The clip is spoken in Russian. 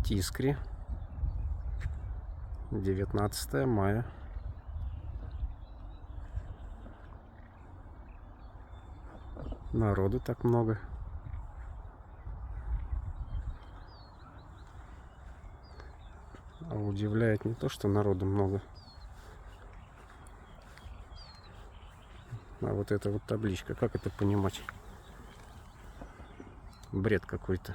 Тискри. 19 мая. Народу так много. А удивляет не то, что народу много, а вот эта вот табличка. Как это понимать? Бред какой-то.